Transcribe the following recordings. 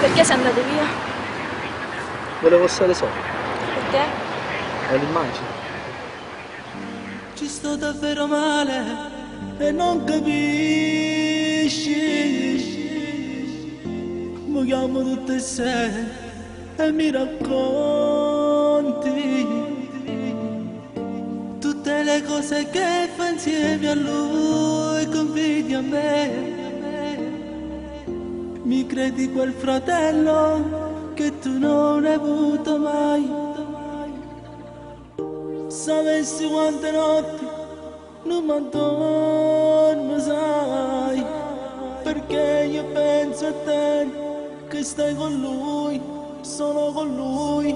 Perché sei andato via? Volevo stare solo. Perché? È l'immagine. Ci sto davvero male e non capisci. Mi chiamo tutte e sei e mi racconti tutte le cose che fa insieme a lui, confidi a me. Mi credi quel fratello che tu non hai avuto mai. Sapessi quante notti non mi addormo, sai, perché io penso a te, che stai con lui, sono con lui.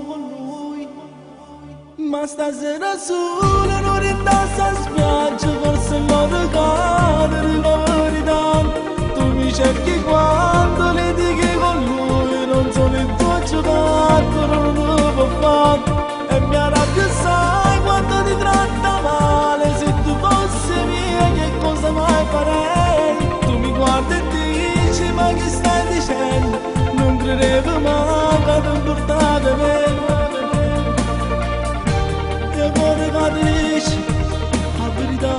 Ma stasera solo non rindosso a spiaggia, forse non ricordo la verità. Tu mi cerchi quando litighi con lui, non sono il tuo giocattolo, non lo può fare. E mi arrabbio sai quando ti tratta male. Se tu fossi mia che cosa mai farei? Tu mi guardi e dici ma che stai dicendo? Non credevo mai che ti importavi a me. E poi che dici la verità.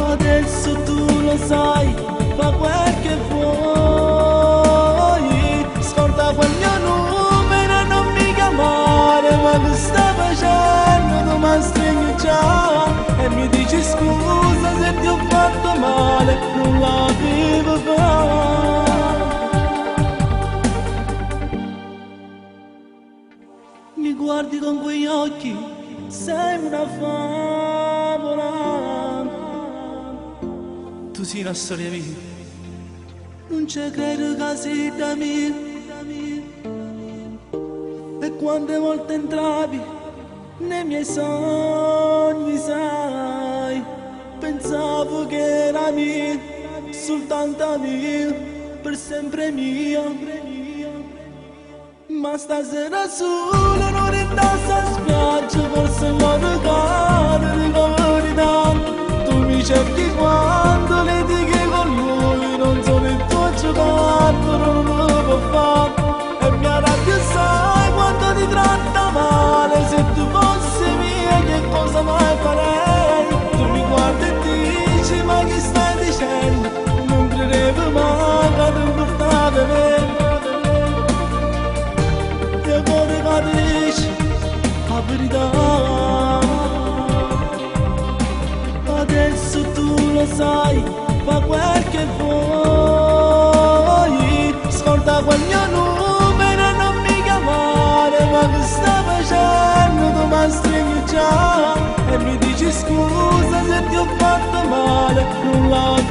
Adesso tu lo sai, fa quel che vuoi. Scorda quel mio numero e non mi chiamare. Ma che stai facendo? Tu mi stringi già e mi dici scusa se ti ho fatto male. Non la vivo fare. Mi guardi con quegli occhi, sei una favola. Tu sei una storia mia, non ci credo che sei da me. E quante volte entravi nei miei sogni, sai, pensavo che era mia, soltanto mia, per sempre mia. Ma stasera solo non indosso a spiaggia, forse non ricordo la verità. Tu mi cerchi quando litighi con lui, non sono il tuo giocattolo, non lo può fare. E mi arrabbio sai quando ti tratta male. Se tu fossi mia che cosa mai farei? Tu mi guardi e dici ma che stai dicendo? Non credevo mai che ti importavi a me. E poi che dici la verità. Adesso tu lo sai, fa quel che vuoi. Scorda quel mio numero e non mi chiamare. Ma che stai facendo? Tu mi stringi già e mi dici scusa se ti ho fatto male. Non la